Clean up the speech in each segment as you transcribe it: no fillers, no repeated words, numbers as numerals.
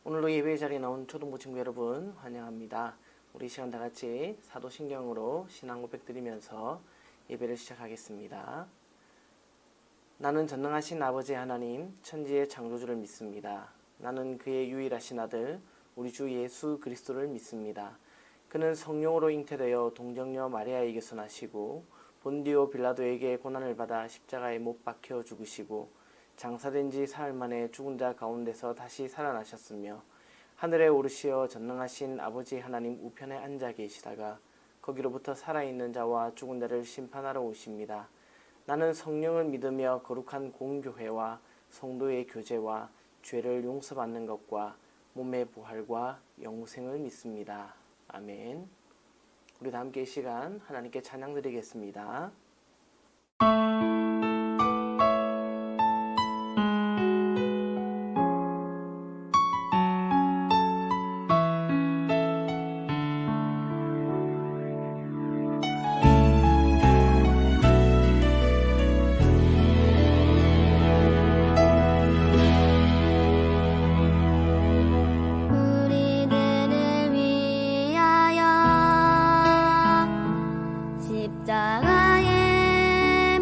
오늘도 예배 자리에 나온 초등부 친구 여러분 환영합니다. 우리 시간 다 같이 사도신경으로 신앙 고백 드리면서 예배를 시작하겠습니다. 나는 전능하신 아버지 하나님 천지의 창조주를 믿습니다. 나는 그의 유일하신 아들 우리 주 예수 그리스도를 믿습니다. 그는 성령으로 잉태되어 동정녀 마리아에게서 나시고 본디오 빌라도에게 고난을 받아 십자가에 못 박혀 죽으시고 장사된 지 사흘 만에 죽은 자 가운데서 다시 살아나셨으며 하늘에 오르시어 전능하신 아버지 하나님 우편에 앉아 계시다가 거기로부터 살아있는 자와 죽은 자를 심판하러 오십니다. 나는 성령을 믿으며 거룩한 공교회와 성도의 교제와 죄를 용서받는 것과 몸의 부활과 영생을 믿습니다. 아멘. 우리 다 함께 이 시간 하나님께 찬양 드리겠습니다. 십자가의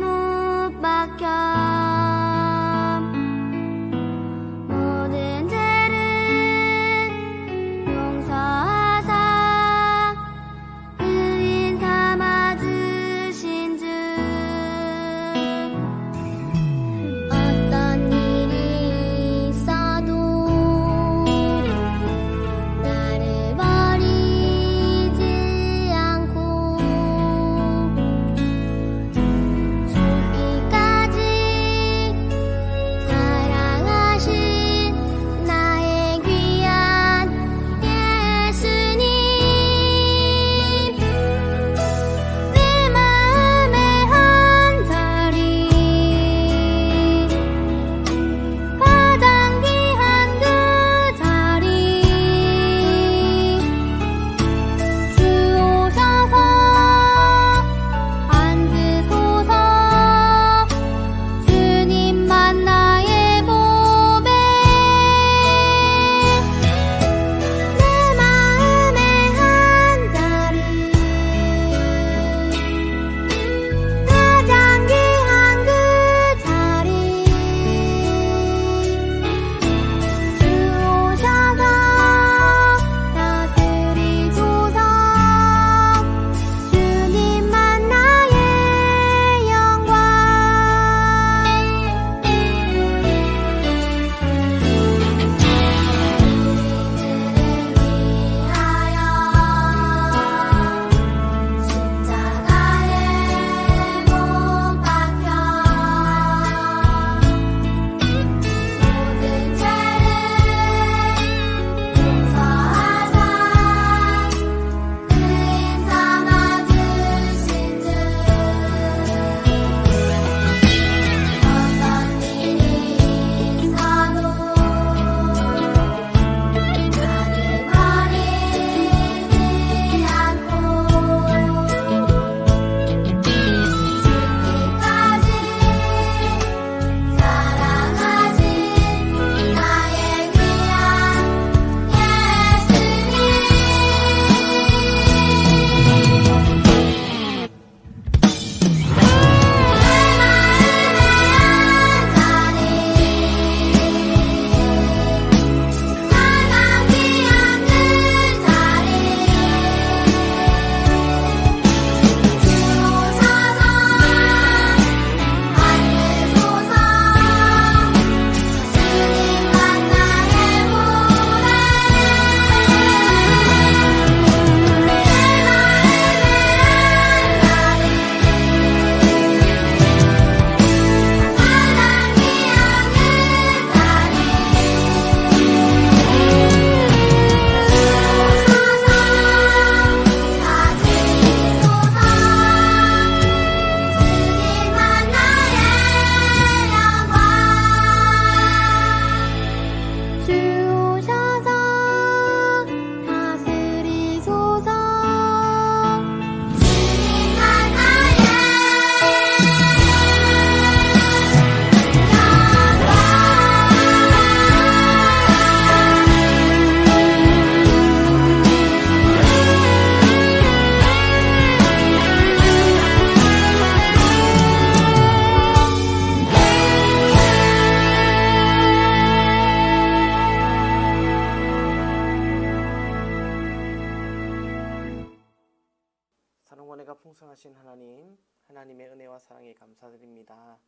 풍성하신 하나님, 하나님의 은혜와 사랑에 감사드립니다.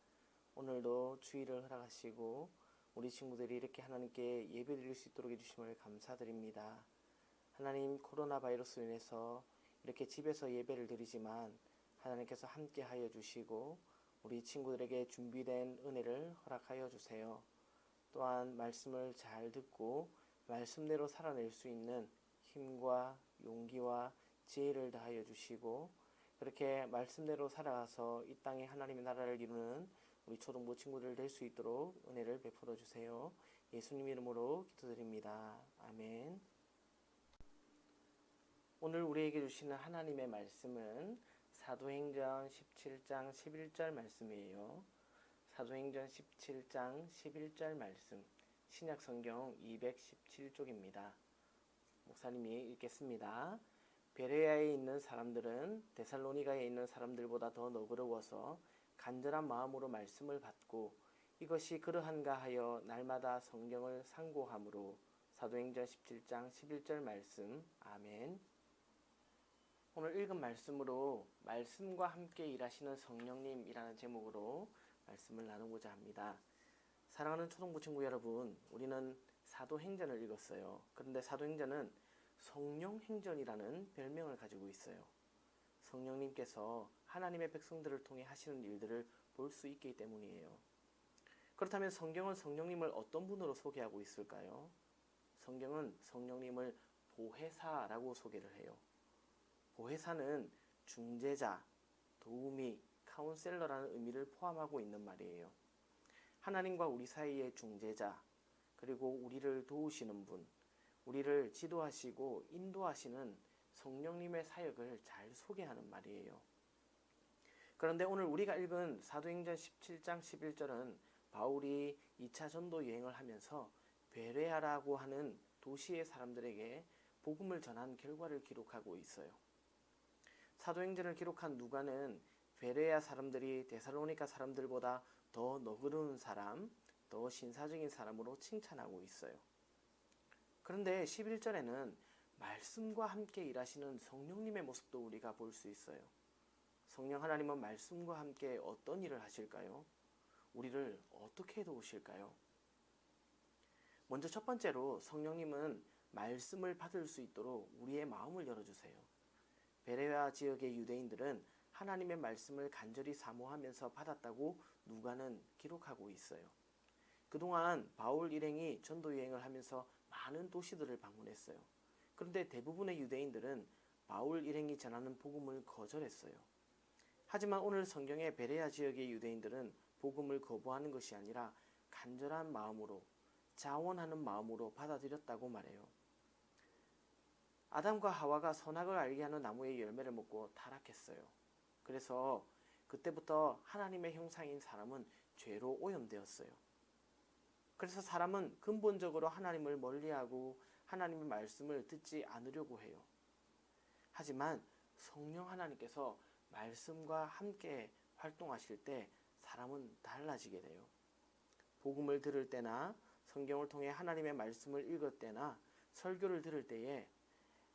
오늘도 주의를 허락하시고 우리 친구들이 이렇게 하나님께 예배드릴 수 있도록 해주심을 감사드립니다. 하나님, 코로나 바이러스로 인해서 이렇게 집에서 예배를 드리지만 하나님께서 함께 하여 주시고 우리 친구들에게 준비된 은혜를 허락하여 주세요. 또한 말씀을 잘 듣고 말씀대로 살아낼 수 있는 힘과 용기와 지혜를 다하여 주시고 그렇게 말씀대로 살아가서 이 땅에 하나님의 나라를 이루는 우리 초등부 친구들 될 수 있도록 은혜를 베풀어 주세요. 예수님 이름으로 기도드립니다. 아멘. 오늘 우리에게 주시는 하나님의 말씀은 사도행전 17장 11절 말씀이에요. 사도행전 17장 11절 말씀, 신약성경 217쪽입니다. 목사님이 읽겠습니다. 베레아에 있는 사람들은 데살로니가에 있는 사람들보다 더 너그러워서 간절한 마음으로 말씀을 받고 이것이 그러한가 하여 날마다 성경을 상고함으로. 사도행전 17장 11절 말씀. 아멘. 오늘 읽은 말씀으로 말씀과 함께 일하시는 성령님이라는 제목으로 말씀을 나누고자 합니다. 사랑하는 초등부 친구 여러분, 우리는 사도행전을 읽었어요. 그런데 사도행전은 성령행전이라는 별명을 가지고 있어요. 성령님께서 하나님의 백성들을 통해 하시는 일들을 볼 수 있기 때문이에요. 그렇다면 성경은 성령님을 어떤 분으로 소개하고 있을까요? 성경은 성령님을 보혜사라고 소개를 해요. 보혜사는 중재자, 도우미, 카운셀러라는 의미를 포함하고 있는 말이에요. 하나님과 우리 사이의 중재자, 그리고 우리를 도우시는 분, 우리를 지도하시고 인도하시는 성령님의 사역을 잘 소개하는 말이에요. 그런데 오늘 우리가 읽은 사도행전 17장 11절은 바울이 2차 전도 여행을 하면서 베레아라고 하는 도시의 사람들에게 복음을 전한 결과를 기록하고 있어요. 사도행전을 기록한 누가는 베레아 사람들이 데살로니가 사람들보다 더 너그러운 사람, 더 신사적인 사람으로 칭찬하고 있어요. 그런데 11절에는 말씀과 함께 일하시는 성령님의 모습도 우리가 볼 수 있어요. 성령 하나님은 말씀과 함께 어떤 일을 하실까요? 우리를 어떻게 도우실까요? 먼저 첫 번째로 성령님은 말씀을 받을 수 있도록 우리의 마음을 열어주세요. 베레아 지역의 유대인들은 하나님의 말씀을 간절히 사모하면서 받았다고 누가는 기록하고 있어요. 그동안 바울 일행이 전도 여행을 하면서 많은 도시들을 방문했어요. 그런데 대부분의 유대인들은 바울 일행이 전하는 복음을 거절했어요. 하지만 오늘 성경의 베레아 지역의 유대인들은 복음을 거부하는 것이 아니라 간절한 마음으로, 자원하는 마음으로 받아들였다고 말해요. 아담과 하와가 선악을 알게 하는 나무의 열매를 먹고 타락했어요. 그래서 그때부터 하나님의 형상인 사람은 죄로 오염되었어요. 그래서 사람은 근본적으로 하나님을 멀리하고 하나님의 말씀을 듣지 않으려고 해요. 하지만 성령 하나님께서 말씀과 함께 활동하실 때 사람은 달라지게 돼요. 복음을 들을 때나 성경을 통해 하나님의 말씀을 읽을 때나 설교를 들을 때에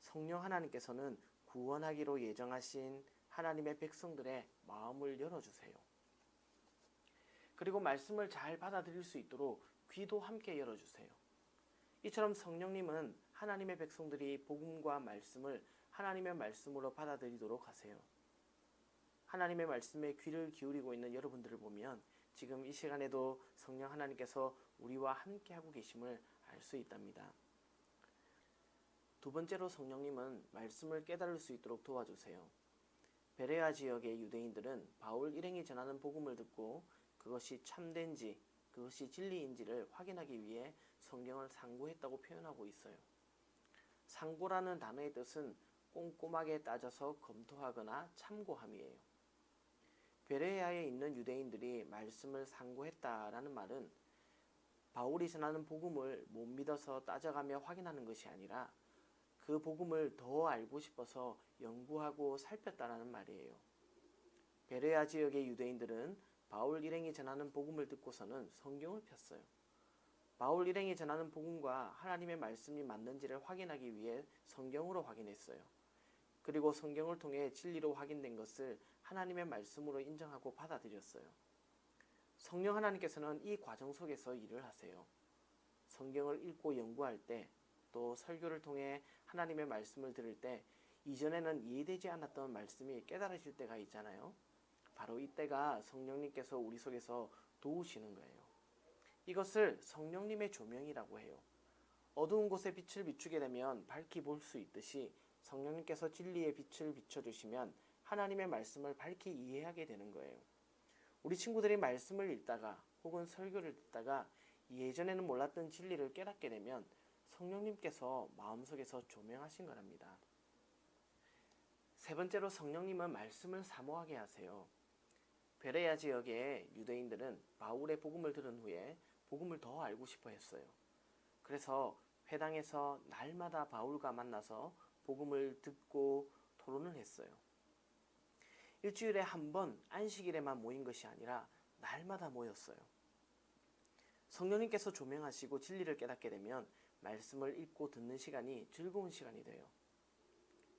성령 하나님께서는 구원하기로 예정하신 하나님의 백성들의 마음을 열어주세요. 그리고 말씀을 잘 받아들일 수 있도록 귀도 함께 열어주세요. 이처럼 성령님은 하나님의 백성들이 복음과 말씀을 하나님의 말씀으로 받아들이도록 하세요. 하나님의 말씀에 귀를 기울이고 있는 여러분들을 보면 지금 이 시간에도 성령 하나님께서 우리와 함께 하고 계심을 알 수 있답니다. 두 번째로 성령님은 말씀을 깨달을 수 있도록 도와주세요. 베레아 지역의 유대인들은 바울 일행이 전하는 복음을 듣고 그것이 참된지, 그것이 진리인지를 확인하기 위해 성경을 상고했다고 표현하고 있어요. 상고라는 단어의 뜻은 꼼꼼하게 따져서 검토하거나 참고함이에요. 베레아에 있는 유대인들이 말씀을 상고했다라는 말은 바울이 전하는 복음을 못 믿어서 따져가며 확인하는 것이 아니라 그 복음을 더 알고 싶어서 연구하고 살폈다라는 말이에요. 베레아 지역의 유대인들은 바울 일행이 전하는 복음을 듣고서는 성경을 폈어요. 바울 일행이 전하는 복음과 하나님의 말씀이 맞는지를 확인하기 위해 성경으로 확인했어요. 그리고 성경을 통해 진리로 확인된 것을 하나님의 말씀으로 인정하고 받아들였어요. 성령 하나님께서는 이 과정 속에서 일을 하세요. 성경을 읽고 연구할 때, 또 설교를 통해 하나님의 말씀을 들을 때 이전에는 이해되지 않았던 말씀이 깨달아질 때가 있잖아요. 바로 이때가 성령님께서 우리 속에서 도우시는 거예요. 이것을 성령님의 조명이라고 해요. 어두운 곳에 빛을 비추게 되면 밝히 볼 수 있듯이 성령님께서 진리의 빛을 비춰주시면 하나님의 말씀을 밝히 이해하게 되는 거예요. 우리 친구들이 말씀을 읽다가 혹은 설교를 듣다가 예전에는 몰랐던 진리를 깨닫게 되면 성령님께서 마음속에서 조명하신 거랍니다. 세 번째로 성령님은 말씀을 사모하게 하세요. 베레아 지역의 유대인들은 바울의 복음을 들은 후에 복음을 더 알고 싶어 했어요. 그래서 회당에서 날마다 바울과 만나서 복음을 듣고 토론을 했어요. 일주일에 한 번 안식일에만 모인 것이 아니라 날마다 모였어요. 성령님께서 조명하시고 진리를 깨닫게 되면 말씀을 읽고 듣는 시간이 즐거운 시간이 돼요.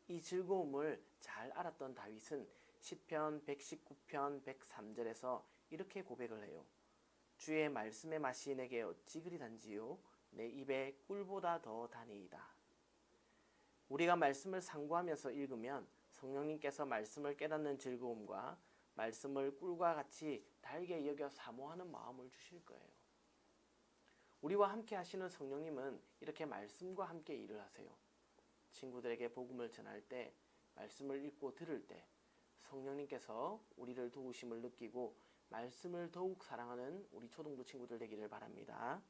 이 즐거움을 잘 알았던 다윗은 시편 119편 103절에서 이렇게 고백을 해요. 주의 말씀의 맛이 내게 어찌 그리 단지요 내 입에 꿀보다 더 다니이다. 우리가 말씀을 상고하면서 읽으면 성령님께서 말씀을 깨닫는 즐거움과 말씀을 꿀과 같이 달게 여겨 사모하는 마음을 주실 거예요. 우리와 함께 하시는 성령님은 이렇게 말씀과 함께 일을 하세요. 친구들에게 복음을 전할 때, 말씀을 읽고 들을 때 성령님께서 우리를 도우심을 느끼고 말씀을 더욱 사랑하는 우리 초등부 친구들 되기를 바랍니다.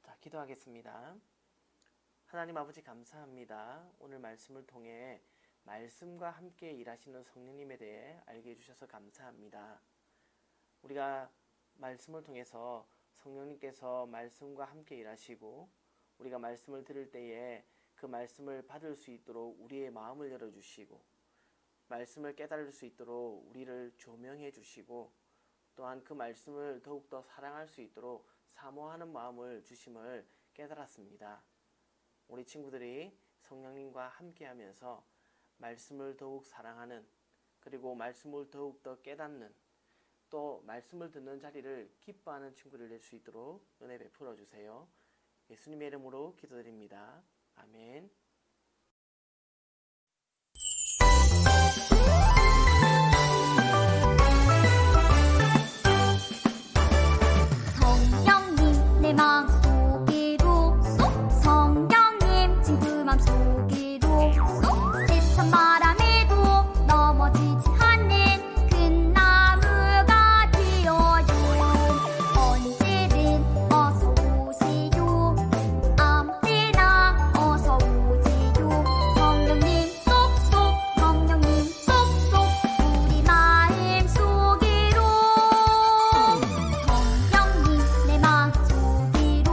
자, 기도하겠습니다. 하나님 아버지 감사합니다. 오늘 말씀을 통해 말씀과 함께 일하시는 성령님에 대해 알게 해주셔서 감사합니다. 우리가 말씀을 통해서 성령님께서 말씀과 함께 일하시고 우리가 말씀을 들을 때에 그 말씀을 받을 수 있도록 우리의 마음을 열어주시고 말씀을 깨달을 수 있도록 우리를 조명해 주시고 또한 그 말씀을 더욱더 사랑할 수 있도록 사모하는 마음을 주심을 깨달았습니다. 우리 친구들이 성령님과 함께하면서 말씀을 더욱 사랑하는 그리고 말씀을 더욱더 깨닫는 또 말씀을 듣는 자리를 기뻐하는 친구를 낼 수 있도록 은혜 베풀어 주세요. 예수님의 이름으로 기도드립니다. 아멘. 성령님 내 마음속으로 쏙 성령님 친구 맘속으로 쏙 세찬 바람에도 넘어지지 않는 큰 나무가 되어요. 언제든 어서 오세요. 아무 때나 어서 오세요. 성령님 쏙쏙 성령님 쏙쏙 우리 마음속으로 성령님 내 마음속으로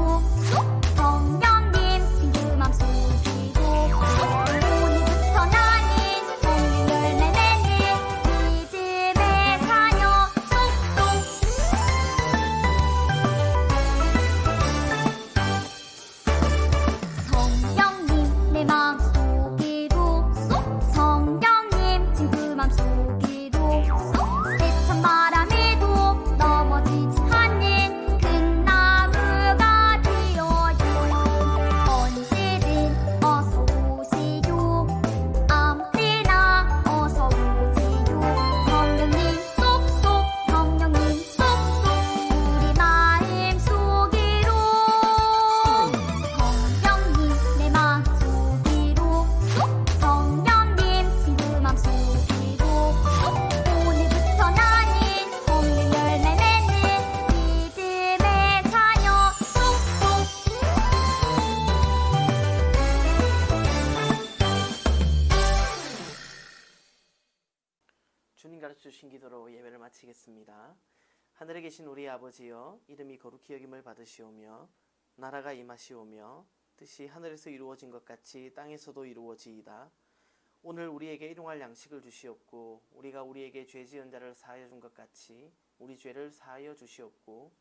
쏙 성령님 친구 맘속으로 쏙 오늘부터 나는 성령 열매 맺는 믿음의 자녀 쏙쏙 성령님 내 마음속으로 쏙 성령님 친구 맘속으로 쏙 세찬 바람에도 넘어지지 않는 큰 나무가 되어요. 언제든 어서 오세요. 아무 때나 어서 오세요. 성령님 쏙쏙 성령님 쏙쏙 우리 마음속으로 성령님 내 마음속으로 쏙 성령님 친구 맘속으로 쏙 오늘부터 나는 성령 열매 맺는 믿음의 자녀 쏙쏙 주님 가르쳐주신 기도로 예배를 마치겠습니다. 하늘에 계신 우리 아버지여 이름이 거룩히 여김을 받으시오며 나라가 임하시오며 뜻이 하늘에서 이루어진 것 같이 땅에서도 이루어지이다. 오늘 우리에게 일용할 양식을 주시옵고 우리가 우리에게 죄 지은 자를 사하여 준 것 같이 우리 죄를 사하여 주시옵고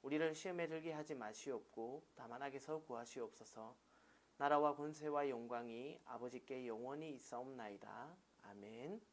우리를 시험에 들게 하지 마시옵고 다만 악에서 구하시옵소서. 나라와 권세와 영광이 아버지께 영원히 있사옵나이다. 아멘.